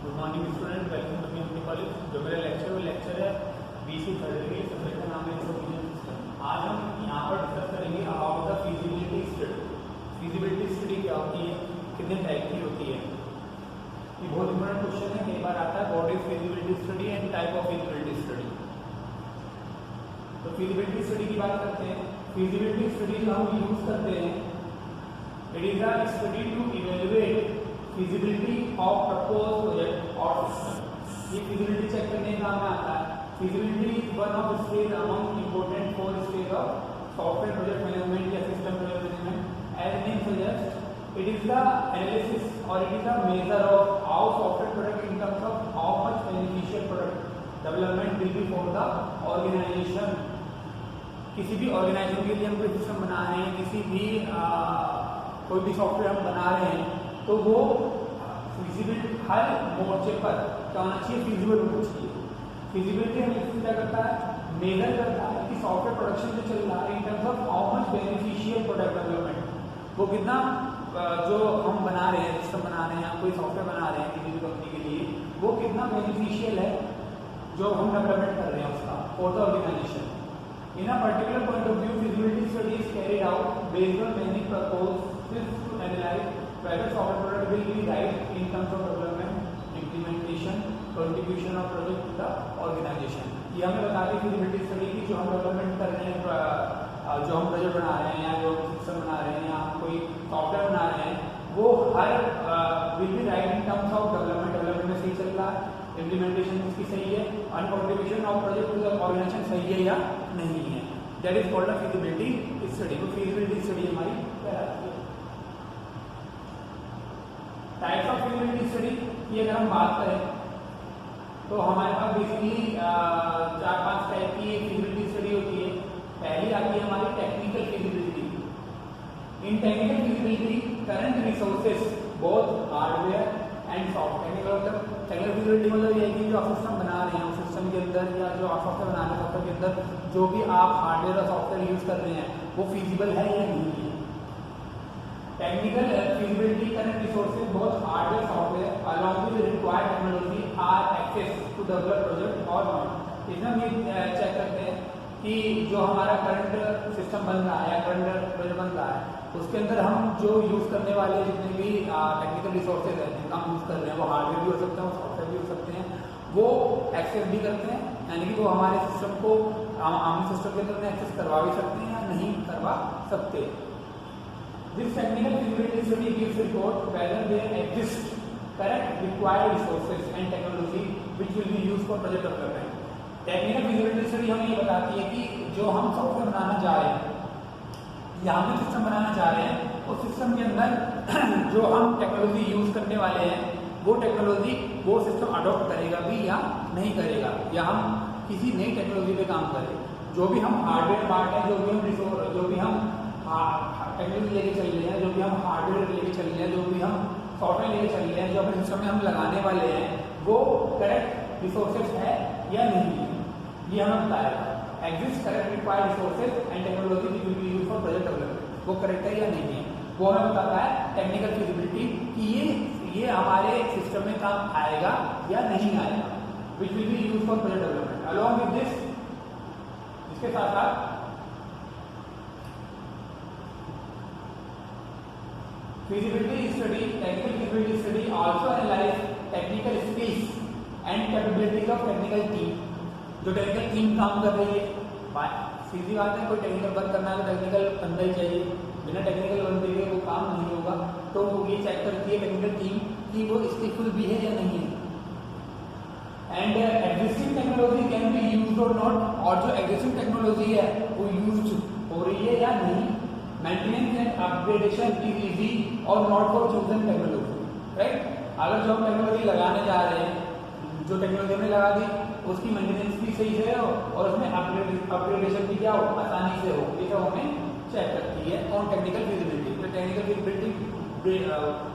Good morning student, welcome to अपने college. जो मेरा वो लेक्चर है बीसी थर्ड के सब्जेक्ट का नाम है इंफॉर्मेशन सिस्टम। आज हम यहाँ पर डिस्कस करेंगे about the feasibility study. Feasibility study क्या होती है, कितने टाइप की होती है, ये बहुत इंपॉर्टेंट क्वेश्चन है, कई बार आता है। What is feasibility study and type of feasibility study. तो फिजिबिलिटी स्टडी की बात करते हैं। फिजिबिलिटी स्टडी जो हम यूज करते हैं, it is a study to evaluate feasibility of proposed project और सिस्टम। ये फिजिबिलिटी चेक करने का काम में आता है। Feasibility is one of stage among important 4 stage of software project management या system project management. As name suggest, it is the analysis or it is the measure of how software product in terms of how much beneficial product development will be for the organization। किसी भी organisation के लिए हम कोई system बना रहे हैं, किसी भी कोई भी सॉफ्टवेयर हम बना रहे हैं, तो वो फिजिबिलिटी हर मोर्चे पर क्या होना चाहिए, फिजिबल होना चाहिए। फिजिबिलिटी हमें क्या करता है, मेजर करता है कि सॉफ्टवेयर प्रोडक्शन जो चल रहा है in terms of how much beneficial product development, वो कितना जो हम बना रहे हैं, सिस्टम बना रहे हैं, कोई सॉफ्टवेयर बना रहे हैं किसी भी कंपनी के लिए, वो कितना बेनिफिशियल है जो हम डेवलपमेंट कर रहे हैं उसका for the organisation. In a particular point of view, feasibility study is carried out based on many proposals to analyze whether software product will be right in terms of development, implementation, contribution of project to the organization। ये हमें बताती है feasibility study की जो हम development कर रहे हैं, जो हम प्रोजेक्ट बना रहे हैं या जो सिस्टम बना रहे हैं या कोई सॉफ्टवेयर बना रहे हैं, वो her will be right in terms of development में सही चल रहा है, इम्प्लीमेंटेशन इसकी सही है, और contribution of project to the organisation सही है या नहीं है। That is called a feasibility study. तो फिजिबिलिटी स्टडी हमारी कहलाती है। टाइप्स ऑफ फिजिबिलिटी स्टडी की अगर हम बात करें तो हमारे पास बेसिकली 4-5 टाइप की फिजिबिलिटी स्टडी होती है। पहली आती है हमारी technical feasibility. In technical feasibility current resources both hardware and software. Technical feasibility मतलब ये है कि जो आप सिस्टम बना रहे हैं, उस सिस्टम के अंदर या जो आप सॉफ्टवेयर बना रहे हैं, सॉफ्टवेयर के अंदर जो भी आप हार्डवेयर और सॉफ्टवेयर यूज कर रहे हैं, वो फिजिबल है या नहीं है। Technical feasibility current resources both hardware software along with required technology are access to develop project और नॉट। इसमें हम ये चेक करते हैं कि जो हमारा करंट सिस्टम बन रहा है या करंट प्रोजेक्ट बन रहा है, उसके अंदर हम जो यूज करने वाले जितने भी टेक्निकल रिसोर्सेज हैं जिनका हम यूज कर रहे हैं, वो हार्डवेयर भी हो सकते हैं, वो सॉफ्टवेयर भी हो सकते हैं, वो एक्सेस भी करते हैं, यानी कि वो हमारे सिस्टम को हम सिस्टम के अंदर एक्सेस करवा भी सकते हैं या नहीं करवा सकते। This technical feasibility study gives report whether there exist correct required resources and technology which will be used for project development. Technical feasibility study हमें ये बताती है कि जो हम सॉफ्टवेयर बनाना चाह रहे हैं या हम सिस्टम बनाना चाह रहे हैं, उस सिस्टम के अंदर जो हम टेक्नोलॉजी यूज करने वाले हैं, वो टेक्नोलॉजी वो सिस्टम अडॉप्ट करेगा भी या नहीं करेगा, या हम किसी नई टेक्नोलॉजी पे काम करें। जो भी हम हार्डवेयर पार्ट है, जो भी हम टेक्नोलॉजी लेके चल रहे हैं, जो भी हम हार्डवेयर लेके चल रहे हैं, जो भी हम सॉफ्टवेयर लेके चल रहे हैं, जो अपने सिस्टम में हम लगाने वाले हैं, वो करेक्ट रिसोर्सेज है या नहीं है, ये हमें बताएगा। Exist correct required resources and technology which will be used for project development, वो करेक्ट है या नहीं है, वो हमें बताता है टेक्निकल फिजिबिलिटी कि ये हमारे सिस्टम में काम आएगा या नहीं आएगा, which will be used for project development. Along with this, इसके साथ साथ feasibility study, technical feasibility study also analyze technical skills and capabilities of technical team। जो टेक्निकल टीम काम कर रही है, सीधी बात है, कोई टेक्निकल वर्क करना है तो टेक्निकल बंदा ही चाहिए, बिना टेक्निकल बंदे के वो काम नहीं होगा। तो ये चेक करती है टेक्निकल टीम कि वो स्किलफुल भी है या नहीं है। And existing technology can be used और नॉट, और जो एग्जिस्टिंग टेक्नोलॉजी है वो यूज्ड हो रही है या नहीं। Maintenance and upgradation is easy और not for chosen technology, right. अगर जो हम टेक्नोलॉजी लगाने जा रहे हैं, जो टेक्नोलॉजी हमने लगा दी, उसकी मेंटेनेंस भी सही से हो और उसमें अपग्रेडेशन भी क्या हो, आसानी से हो, ये सब हमें चेक करती है ऑन टेक्निकल फिजिबिलिटी। तो टेक्निकल फिजिबिलिटी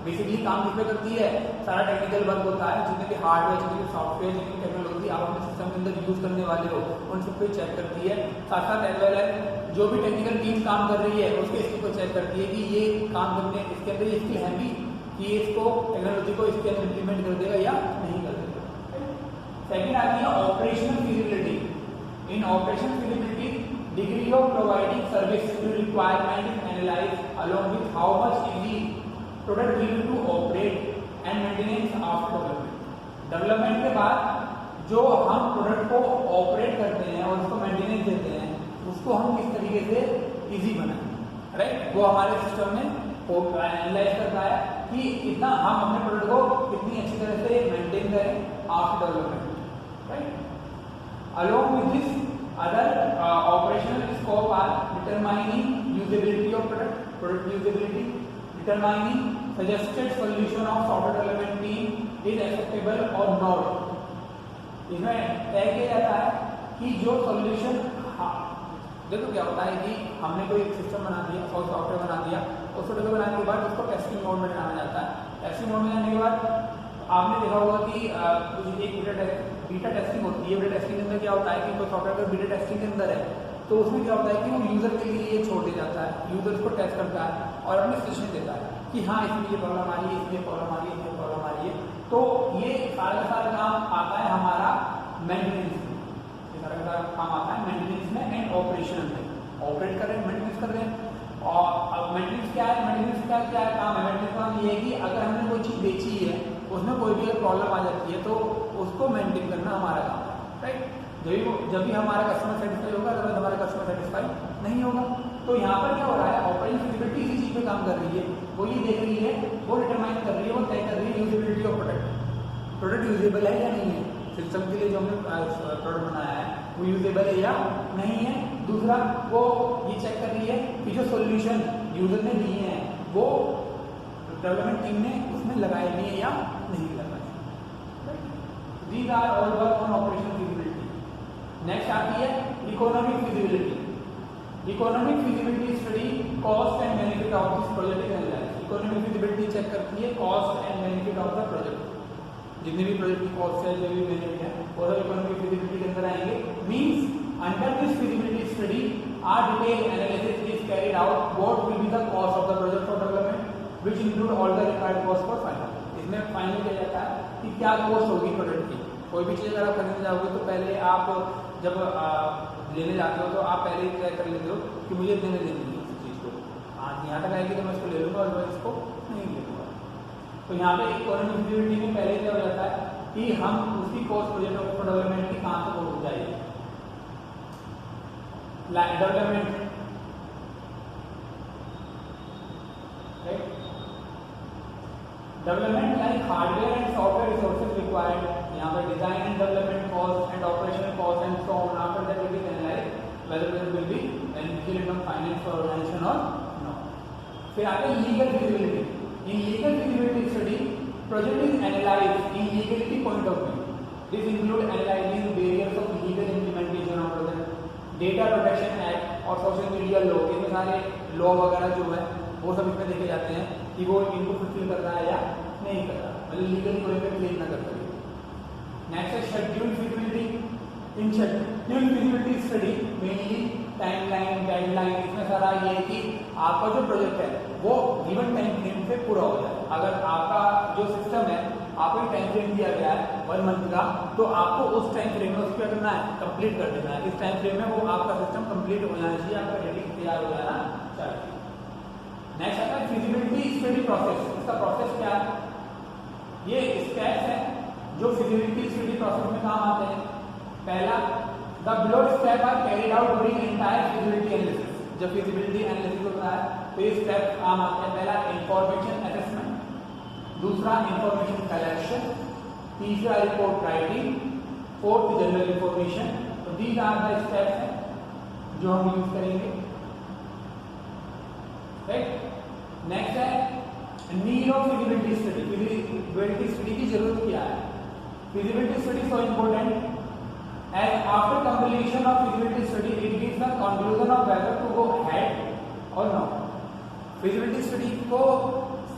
बेसिकली काम किस पे करती है, सारा टेक्निकल वर्क होता है, जितने भी हार्डवेयर, जितने भी सॉफ्टवेयर, जितनी टेक्नोलॉजी आप अपने सिस्टम के अंदर यूज करने वाले हो, उन सबको चेक करती है। साथ साथ एज वेल एज जो भी टेक्निकल टीम काम कर रही है, उसके स्किल को चेक करती है कि ये काम करने इसके अंदर ये स्किल है भी कि इसको टेक्नोलॉजी को इसके अंदर इम्प्लीमेंट कर देगा या नहीं सेकंड आती है operational feasibility. In operational feasibility degree of providing service to requirement is analyzed along with how much easy product will to operate and maintenance after development। Development के बाद जो हम प्रोडक्ट को ऑपरेट करते हैं और उसको मेंटेनेंस देते हैं उसको हम किस तरीके से इजी बनाएं, राइट। वो हमारे सिस्टम में एनालाइज करता है कि कितना हम अपने प्रोडक्ट को कितनी अच्छी तरह से मेंटेन करें after development, right. Along with this other operational scope are determining usability of product usability, determining suggested solution of software development team is acceptable or not। इसमें तय किया जाता है कि जो सॉल्यूशन, देखो क्या होता है कि हमने कोई सिस्टम बना दिया और सॉफ्टवेयर बना दिया, उस सॉफ्टवेयर बनाने के बाद उसको टेस्टिंग मोड में लाना जाता है। टेस्टिंग मोड में लाने के बाद आपने देखा होगा कि एक बीटा टेस्टिंग होती है। बीटा टेस्टिंग के अंदर क्या होता है कि कोई सॉफ्टवेयर अगर बीटा टेस्टिंग के अंदर है तो उसमें क्या होता है कि वो यूजर के लिए ये छोड़ दिया जाता है, यूजर उसको टेस्ट करता है और अपने सजेशन देता है कि हाँ इसमें ये प्रॉब्लम आ रही है, इसमें प्रॉब्लम आ रही है, इसमें प्रॉब्लम आ रही है। तो ये सारा का सारा काम आता है हमारा मेंटेनेंस में, ये सारा का सारा काम आता है मेंटेनेंस में एंड ऑपरेशन में। ऑपरेट कर रहे हैं, मेंटेनेंस कर रहे हैं। और अब मेंटेनेंस क्या है, मेंटेनेंस का क्या काम है? मेंटेनेंस का काम ये है कि अगर हमने कोई चीज बेची है उसमें कोई भी प्रॉब्लम आ जाती है तो उसको मेंटेन करना हमारा काम है, राइट। जब भी हमारा कस्टमर सेटिस्फाई होगा, अदरवाइज हमारा कस्टमर सेटिस्फाई नहीं होगा। तो यहाँ पर क्या हो रहा है, ऑपरेटिंग फिजिबिलिटी इसी चीज पे काम कर रही है, वो ये देख रही है, वो डिटरमाइन कर रही है, वो तय कर रही है यूजेबिलिटी ऑफ प्रोडक्ट यूजेबल है या नहीं है। सिस्टम के लिए जो हमने प्रोडक्ट बनाया है वो यूजेबल है या नहीं है। दूसरा वो ये चेक कर रही है कि जो सोल्यूशन यूजर ने दिए हैं वो डेवलपमेंट टीम ने उसमें लगाए भी है या नहीं लगाए। These are all work on operational feasibility. Next आती है economic feasibility. Economic feasibility study cost and benefit of this project is analysed. Economic feasibility check करती है cost and benefit of the project, जितने भी प्रोजेक्ट की cost है, जो भी बेनिफिट है, वो सब इकोनॉमिक फिजिबिलिटी के अंदर आएंगे। Means under this feasibility study are detail analysis is carried out what will be the cost of the project for development which include all the required cost for final। इसमें final किया जाता है कि क्या cost होगी product की। कोई भी चीज़ अगर आप खरीदने जाओगे तो पहले आप जब लेने जाते हो तो आप पहले ही तय कर लेते हो कि मुझे इतने में लेनी है इस चीज़ को। यहाँ तक आएगी तो मैं इसको ले लूँगा और मैं इसको नहीं ले लूँगा। तो यहाँ पे इकोनॉमिक फिजिबिलिटी में पहले क्या हो जाता है कि हम उसकी कॉस्ट प्रोजेक्ट ऑफ डेवलपमेंट की कहाँ तक हो जाएगी। Development development like hardware and software resources required. यहाँ पर design and development cost and operational cost and so on. After that it is analysed whether there will be beneficial in finance for organisation और no. फिर आते हैं legal feasibility. In legal feasibility study project is analysed in legality point of view. This include analysing various of legal implementation of project, data protection act और social media law. इसमें सारे law वगैरह जो है वो सब इसमें देखे जाते हैं कि वो इनको फुलफिल कर रहा है या नहीं कर रहा, मतलब लीगली कोई पे क्लेम ना कर सके। नेक्स्ट है शेड्यूल फिजिबिलिटी। इन schedule feasibility study mainly timeline, guideline, इसमें सारा ये है कि आपका जो प्रोजेक्ट है वो गिवन टाइम फ्रेम से पूरा हो जाए। अगर आपका जो सिस्टम है आपको टाइम फ्रेम दिया गया है 1 मंथ का, तो आपको उस टाइम फ्रेम में उसको करना है, कंप्लीट कर देना है। इस टाइम फ्रेम में वो आपका सिस्टम कंप्लीट हो जाना चाहिए, आपका रेडी तैयार हो जाना चाहिए। नेक्स्ट आता है फिजिबिलिटी स्टडी प्रोसेस। इसका प्रोसेस क्या है? ये स्टेप्स हैं जो फिजिबिलिटी स्टडी प्रोसेस में काम आते हैं। पहला, the below step are carried out during entire feasibility analysis. जब फिजिबिलिटी एनालिसिस होता है तो ये स्टेप काम आते हैं। पहला इंफॉर्मेशन असेसमेंट, दूसरा इंफॉर्मेशन कलेक्शन, तीसरा report writing, fourth general information. तो दीज आर द स्टेप्स हैं जो हम यूज करेंगे, राइट। नेक्स्ट है need of feasibility study. Feasibility study की जरूरत क्या है? Feasibility study so important as after completion of feasibility study it gives the conclusion of whether to go ahead और नॉट। फिजिबिलिटी स्टडी को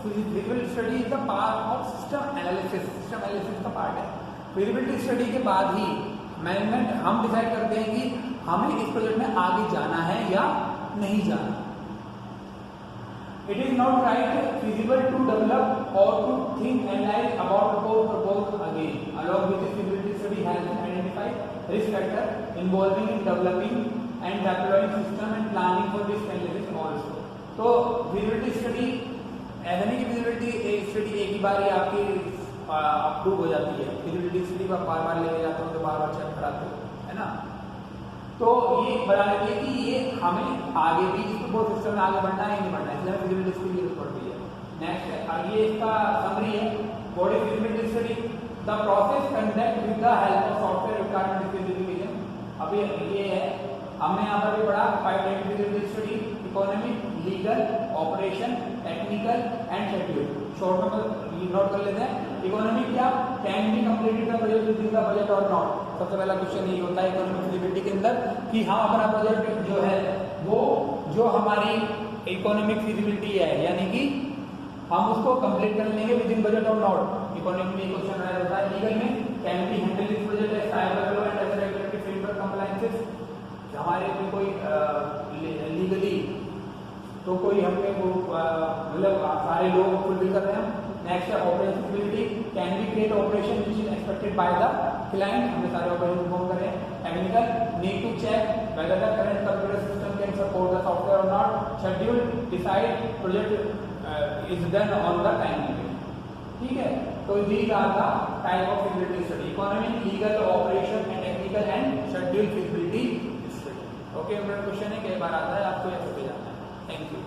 feasibility study is the part of system analysis. System analysis का part है। Feasibility study के बाद ही management हम decide करते हैं कि हमें इस प्रोजेक्ट में आगे जाना है या नहीं जाना। It is not right feasible to develop or to think analyze about proposed again. Along with this feasibility study helps risk factor involving in developing and deploying system and planning for risk analysis also. तो feasibility study ऐसा नहीं कि feasibility study एक ही बार ही आपकी approve हो जाती है। feasibility study को बार बार लेके जाते हो तो बार बार चेक कराते हो, है ना। तो ये बता देती है कि ये हमें आगे भी इस बोर्ड सिस्टम में आगे बढ़ना है नहीं बढ़ना है, इसलिए feasibility study की जरूरत पड़ती है। नेक्स्ट है ये इसका समरी है, what is feasibility study? The process conduct with the help of software requirement specification। अभी ये है, हमने यहाँ पर भी पढ़ा 5 type feasibility study, economic, legal, operation, technical and schedule। Short में नोट कर लेते हैं। इकोनॉमिक क्या, can be completed the project with in the budget और नॉट। सबसे पहला क्वेश्चन ये होता है इकोनॉमिक फिजिबिलिटी के अंदर कि हम अपना प्रोजेक्ट जो है वो जो हमारी इकोनॉमिक फिजिबिलिटी है यानी कि हम उसको कंप्लीट कर लेंगे विद इन बजट और नॉट। इकोनॉमिक में क्वेश्चन आया होता है। लीगल में can be handle this project as cyber law and as regulatory framework compliances. हमारे में कोई लीगली तो कोई हमने वो मतलब सारे लोग फुलफिल कर रहे हैं। नेक्स्ट है operation feasibility, can be create operation which is expected by the client. हमने सारे ऑपरेशन परफॉर्म कर रहे हैं। Technical, need to check whether the current computer system can support the software और not. Schedule, decide project is done on the time limit. ठीक है, तो these are the type of feasibility study, economic, legal, operation and technical and schedule feasibility study. Okay, मेरा question है कई बार आता है, आपको यह समझ जाना है। Thank you.